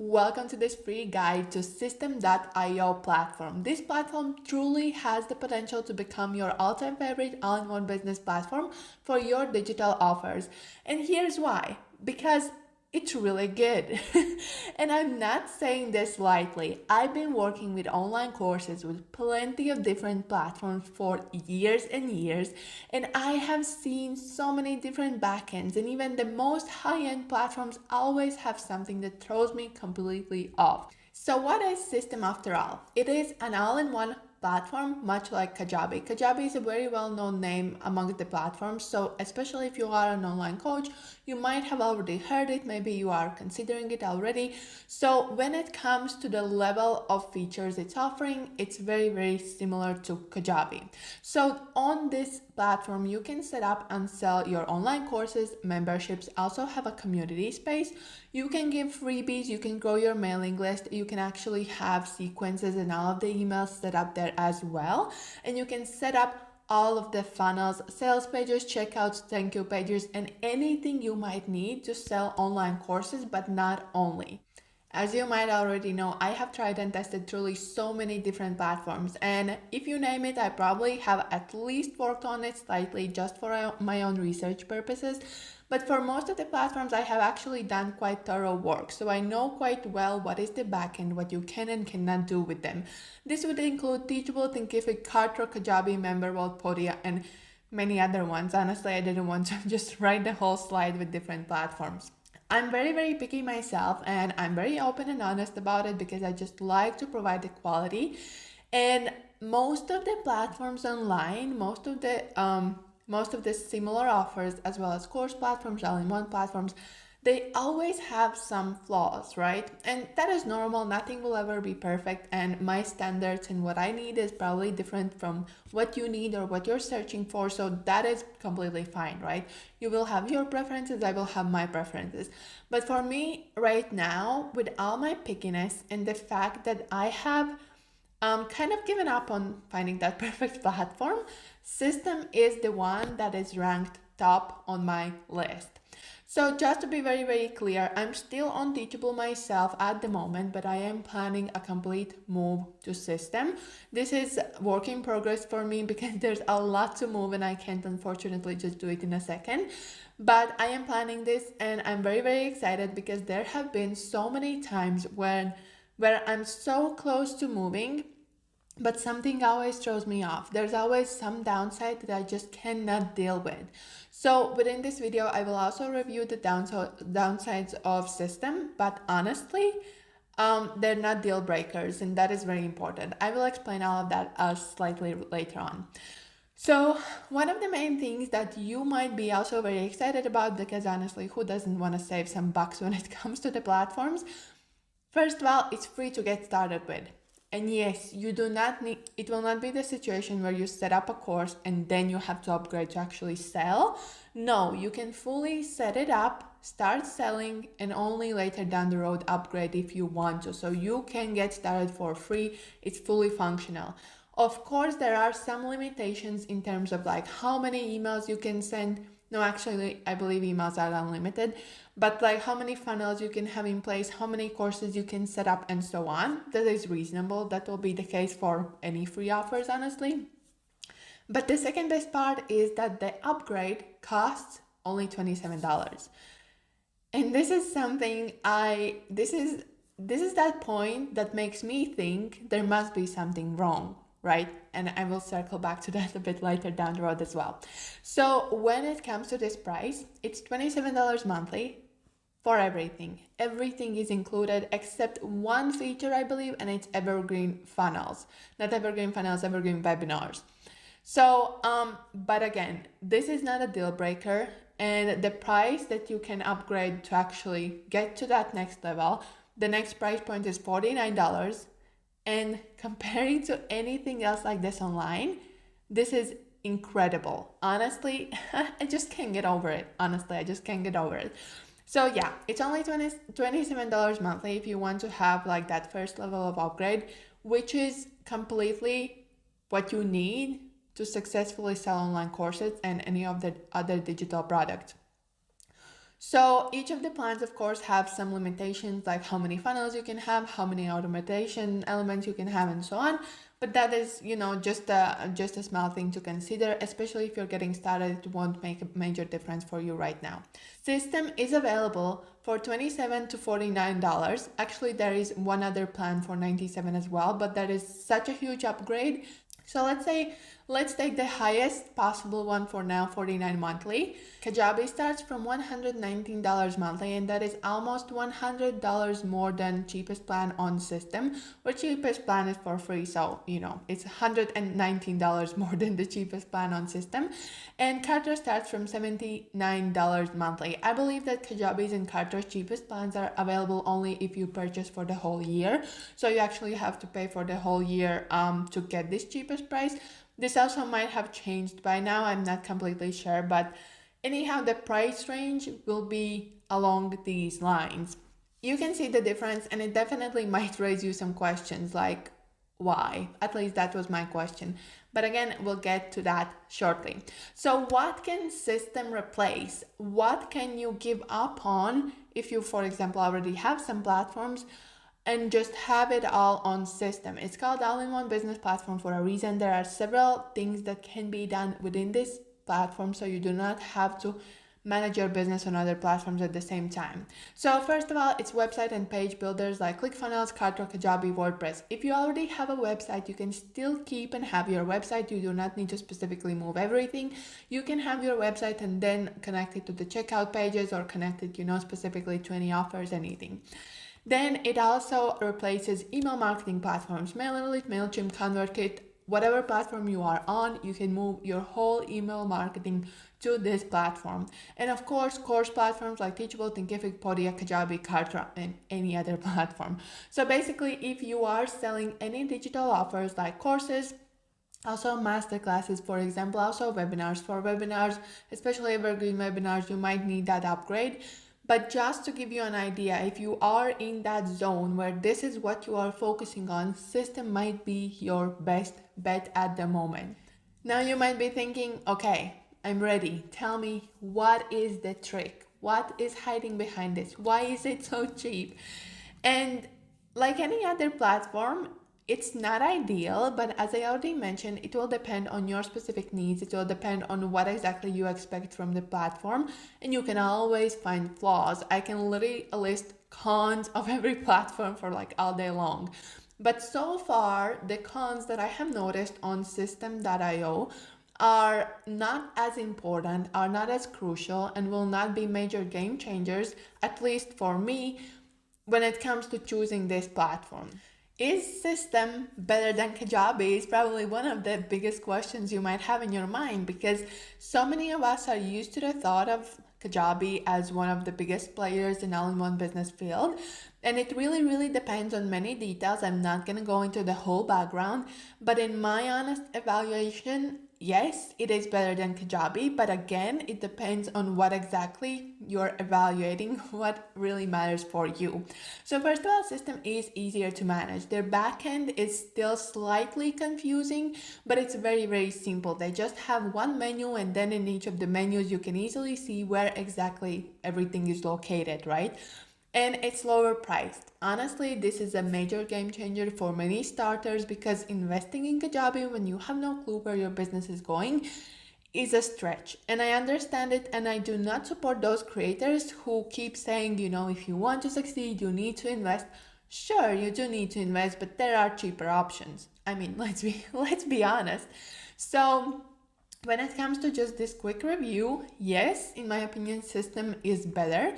Welcome to this free guide to System.io platform. This platform truly has the potential to become your all-time favorite all-in-one business platform for your digital offers. And here's why. Because it's really good. And I'm not saying this lightly. I've been working with online courses with plenty of different platforms for years and years, and I have seen so many different backends, and even the most high-end platforms always have something that throws me completely off. So what is System after all? It is an all-in-one platform, much like Kajabi. Kajabi is a very well-known name among the platforms, so especially if you are an online coach, you might have already heard it, maybe you are considering it already. So when it comes to the level of features it's offering, it's very similar to Kajabi. So on this platform, you can set up and sell your online courses, memberships, also have a community space. You can give freebies, you can grow your mailing list, you can actually have sequences and all of the emails set up there as well. And you can set up all of the funnels, sales pages, checkouts, thank you pages, and anything you might need to sell online courses, but not only. As you might already know, I have tried and tested truly so many different platforms, and if you name it, I probably have at least worked on it slightly just for my own research purposes. But for most of the platforms, I have actually done quite thorough work, so I know quite well what is the backend, what you can and cannot do with them. This would include Teachable, Thinkific, Kartra, Kajabi, MemberVault, Podia, and many other ones. Honestly, I didn't want to just write the whole slide with different platforms. I'm very picky myself, and I'm very open and honest about it because I just like to provide the quality. And most of the platforms online, most of the similar offers, as well as course platforms, all-in-one platforms, they always have some flaws, right? And that is normal. Nothing will ever be perfect, and my standards and what I need is probably different from what you need or what you're searching for, so that is completely fine, right? You will have your preferences, I will have my preferences. But for me right now, with all my pickiness and the fact that I have kind of given up on finding that perfect platform, System is the one that is ranked top on my list. So just to be very clear, I'm still on Teachable myself at the moment, but I am planning a complete move to System. This is work in progress for me because there's a lot to move and I can't unfortunately just do it in a second. But I am planning this, and I'm very excited because there have been so many times where I'm so close to moving, but something always throws me off. There's always some downside that I just cannot deal with. So within this video, I will also review the downsides of System, but honestly, they're not deal breakers, and that is very important. I will explain all of that slightly later on. So one of the main things that you might be also very excited about, because honestly, who doesn't want to save some bucks when it comes to the platforms? First of all, it's free to get started with. And yes, you do not need, it will not be the situation where you set up a course and then you have to upgrade to actually sell. No, you can fully set it up, start selling, and only later down the road upgrade if you want to. So you can get started for free. It's fully functional. Of course, there are some limitations in terms of like how many emails you can send. No, actually, I believe emails are unlimited, but like how many funnels you can have in place, how many courses you can set up, and so on. That is reasonable. That will be the case for any free offers, honestly. But the second best part is that the upgrade costs only $27. And this is something this is that point that makes me think there must be something wrong, right? And I will circle back to that a bit later down the road as well. So when it comes to this price, it's $27 monthly for everything. Everything is included except one feature, I believe, and it's evergreen funnels. Not evergreen funnels, evergreen webinars. So, but again, this is not a deal breaker, and the price that you can upgrade to actually get to that next level, the next price point is $49. And comparing to anything else like this online, this is incredible. Honestly, I just can't get over it. Honestly, I just can't get over it. So yeah, it's only $27 monthly if you want to have like that first level of upgrade, which is completely what you need to successfully sell online courses and any of the other digital products. So each of the plans, of course, have some limitations like how many funnels you can have, how many automation elements you can have, and so on. But that is, just a small thing to consider, especially if you're getting started. It won't make a major difference for you right now. System is available for $27 to $49. Actually, there is one other plan for $97 as well, but that is such a huge upgrade. So let's take the highest possible one for now, $49 monthly. Kajabi starts from $119 monthly, and that is almost $100 more than cheapest plan on System, where cheapest plan is for free. So, it's $119 more than the cheapest plan on System. And Carter starts from $79 monthly. I believe that Kajabi's and Carter's cheapest plans are available only if you purchase for the whole year. So you actually have to pay for the whole year to get this cheapest price. This also might have changed by now. I'm not completely sure, but anyhow, the price range will be along these lines. You can see the difference, and it definitely might raise you some questions like, why? At least that was my question. But again, we'll get to that shortly. So what can System replace? What can you give up on if you, for example, already have some platforms and just have it all on System? It's called all-in-one business platform for a reason. There are several things that can be done within this platform, so you do not have to manage your business on other platforms at the same time. So first of all, it's website and page builders like ClickFunnels, Carter, Kajabi, WordPress. If you already have a website, you can still keep and have your website. You do not need to specifically move everything. You can have your website and then connect it to the checkout pages or connect it, specifically to any offers, anything. Then it also replaces email marketing platforms, MailerLite, MailChimp, ConvertKit, whatever platform you are on, you can move your whole email marketing to this platform. And of course, course platforms like Teachable, Thinkific, Podia, Kajabi, Kartra, and any other platform. So basically, if you are selling any digital offers like courses, also masterclasses, for example, also webinars. For webinars, especially evergreen webinars, you might need that upgrade. But just to give you an idea, if you are in that zone where this is what you are focusing on, System might be your best bet at the moment. Now you might be thinking, okay, I'm ready. Tell me, what is the trick? What is hiding behind this? Why is it so cheap? And like any other platform, it's not ideal, but as I already mentioned, it will depend on your specific needs. It will depend on what exactly you expect from the platform, and you can always find flaws. I can literally list cons of every platform for like all day long. But so far, the cons that I have noticed on System.io are not as important, are not as crucial, and will not be major game changers, at least for me, when it comes to choosing this platform. Is System better than Kajabi is probably one of the biggest questions you might have in your mind, because so many of us are used to the thought of Kajabi as one of the biggest players in all-in-one business field. And it really, really depends on many details. I'm not going to go into the whole background, but in my honest evaluation, yes, it is better than Kajabi, but again, it depends on what exactly you're evaluating, what really matters for you. So first of all, System is easier to manage. Their backend is still slightly confusing, but it's very, very simple. They just have one menu, and then in each of the menus, you can easily see where exactly everything is located, right? And it's lower priced. Honestly, this is a major game changer for many starters, because investing in Kajabi when you have no clue where your business is going is a stretch. And I understand it, and I do not support those creators who keep saying, if you want to succeed, you need to invest. Sure, you do need to invest, but there are cheaper options. I mean, let's be honest. So when it comes to just this quick review, yes, in my opinion, System is better.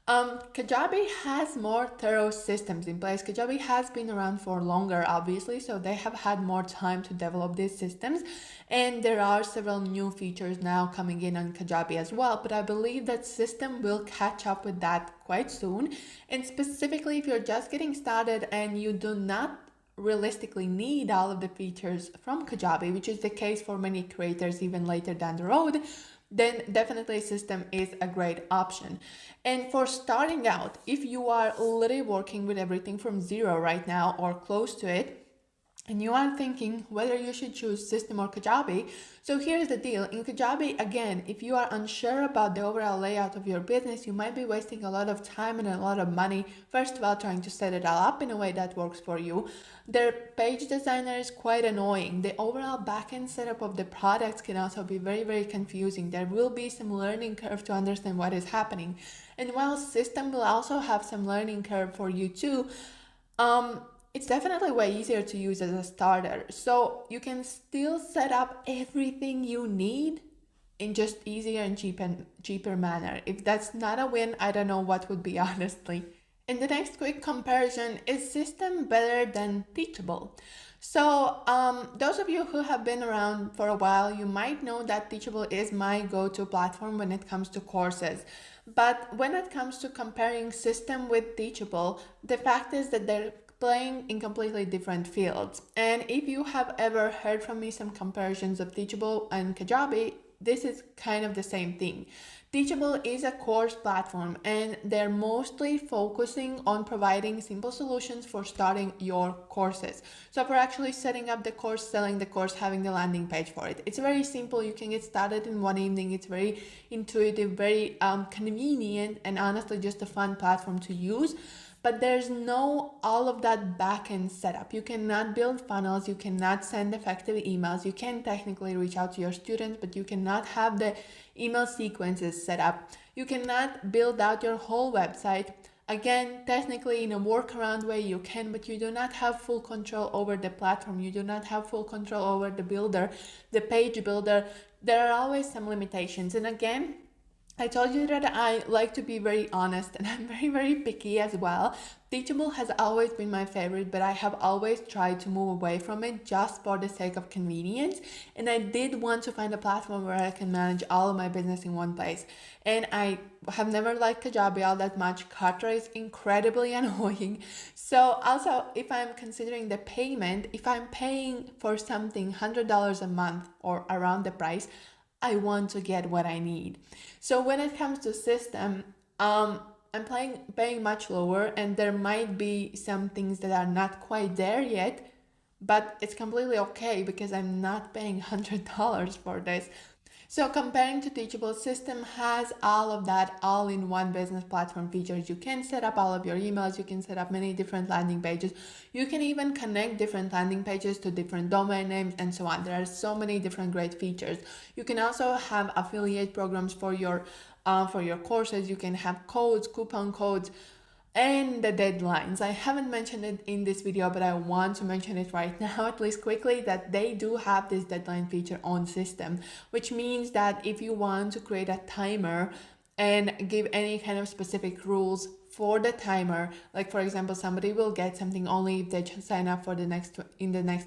Kajabi has more thorough systems in place. Kajabi has been around for longer, obviously, so they have had more time to develop these systems. And there are several new features now coming in on Kajabi as well. But I believe that System will catch up with that quite soon. And specifically, if you're just getting started and you do not realistically need all of the features from Kajabi, which is the case for many creators even later down the road, then definitely System is a great option. And for starting out, if you are literally working with everything from zero right now or close to it, and you are thinking whether you should choose System or Kajabi. So here's the deal. In Kajabi, again, if you are unsure about the overall layout of your business, you might be wasting a lot of time and a lot of money, first of all, trying to set it all up in a way that works for you. Their page designer is quite annoying. The overall backend setup of the products can also be very, very confusing. There will be some learning curve to understand what is happening. And while System will also have some learning curve for you too, it's definitely way easier to use as a starter. So you can still set up everything you need in just easier and cheaper manner. If that's not a win, I don't know what would be honestly. And the next quick comparison is System better than Teachable? So those of you who have been around for a while, you might know that Teachable is my go-to platform when it comes to courses. But when it comes to comparing System with Teachable, the fact is that they're playing in completely different fields. And if you have ever heard from me some comparisons of Teachable and Kajabi, this is kind of the same thing. Teachable is a course platform and they're mostly focusing on providing simple solutions for starting your courses. So for actually setting up the course, selling the course, having the landing page for it. It's very simple. You can get started in one evening. It's very intuitive, very convenient, and honestly just a fun platform to use. But there's no all of that backend setup. You cannot build funnels, you cannot send effective emails, you can technically reach out to your students, but you cannot have the email sequences set up. You cannot build out your whole website. Again, technically in a workaround way you can, but you do not have full control over the platform. You do not have full control over the builder, the page builder. There are always some limitations. And again, I told you that I like to be very honest and I'm very, very picky as well. Teachable has always been my favorite, but I have always tried to move away from it just for the sake of convenience. And I did want to find a platform where I can manage all of my business in one place. And I have never liked Kajabi all that much. Kartra is incredibly annoying. So also, if I'm considering the payment, if I'm paying for something $100 a month or around the price, I want to get what I need. So when it comes to System, I'm paying much lower, and there might be some things that are not quite there yet, but it's completely okay because I'm not paying $100 for this. So comparing to Teachable, System has all of that all-in-one business platform features. You can set up all of your emails, you can set up many different landing pages, you can even connect different landing pages to different domain names and so on. There are so many different great features. You can also have affiliate programs for your courses. You can have codes, coupon codes, and the deadlines. I haven't mentioned it in this video, but I want to mention it right now, at least quickly, that they do have this deadline feature on System, which means that if you want to create a timer and give any kind of specific rules for the timer, like for example, somebody will get something only if they sign up for the next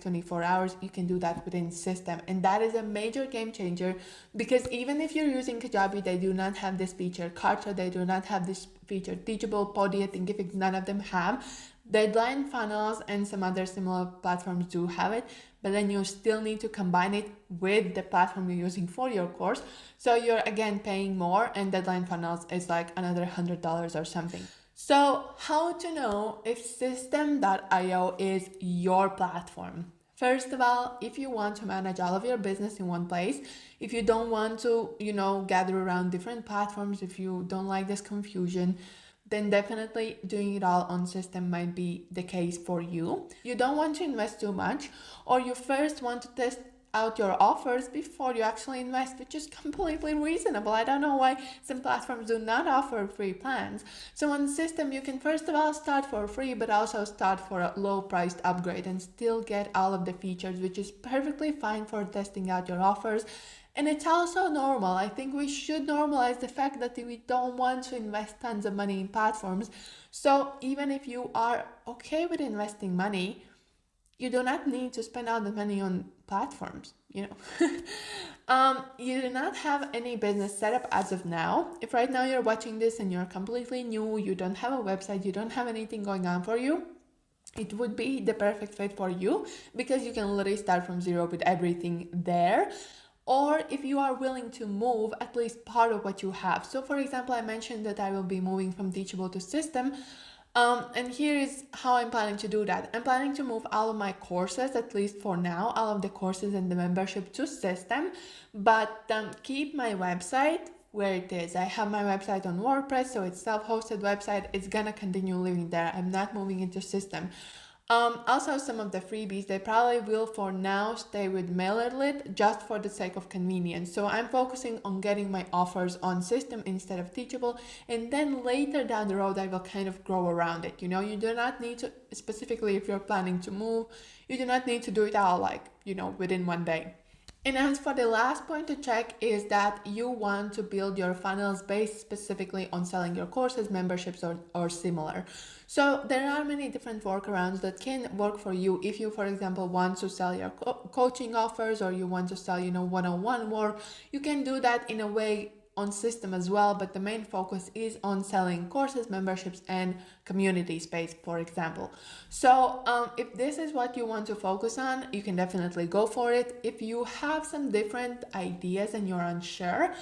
24 hours, you can do that within System. And that is a major game changer, because even if you're using Kajabi, they do not have this feature. Kartra, they do not have this feature. Teachable, Podi, Thinkific, none of them have. Deadline funnels and some other similar platforms do have it, but then you still need to combine it with the platform you're using for your course. So you're again paying more, and deadline funnels is like another $100 or something. So how to know if System.io is your platform? First of all, if you want to manage all of your business in one place, if you don't want to, gather around different platforms, if you don't like this confusion, then definitely doing it all on System might be the case for you. You don't want to invest too much, or you first want to test out your offers before you actually invest, which is completely reasonable. I don't know why some platforms do not offer free plans. So on System, you can first of all start for free, but also start for a low priced upgrade and still get all of the features, which is perfectly fine for testing out your offers. And it's also normal. I think we should normalize the fact that we don't want to invest tons of money in platforms. So even if you are okay with investing money, you do not need to spend all the money on platforms, you do not have any business set up as of now. If right now you're watching this and you're completely new, you don't have a website, you don't have anything going on for you, it would be the perfect fit for you, because you can literally start from zero with everything there. Or if you are willing to move at least part of what you have. So for example, I mentioned that I will be moving from Teachable to System. And here is how I'm planning to do that. I'm planning to move all of my courses, at least for now, all of the courses and the membership to System, but keep my website where it is. I have my website on WordPress, so it's self-hosted website. It's gonna continue living there. I'm not moving into System. Also, some of the freebies, they probably will for now stay with MailerLite just for the sake of convenience. So I'm focusing on getting my offers on System instead of Teachable, and then later down the road I will kind of grow around it. You do not need to, specifically if you're planning to move, you do not need to do it all like, within one day. And as for the last point to check is that you want to build your funnels based specifically on selling your courses, memberships, or similar. So there are many different workarounds that can work for you if you, for example, want to sell your coaching offers, or you want to sell, one-on-one work. You can do that in a way on System as well, but the main focus is on selling courses, memberships, and community space, for example. So if this is what you want to focus on, you can definitely go for it. If you have some different ideas and you're unsure,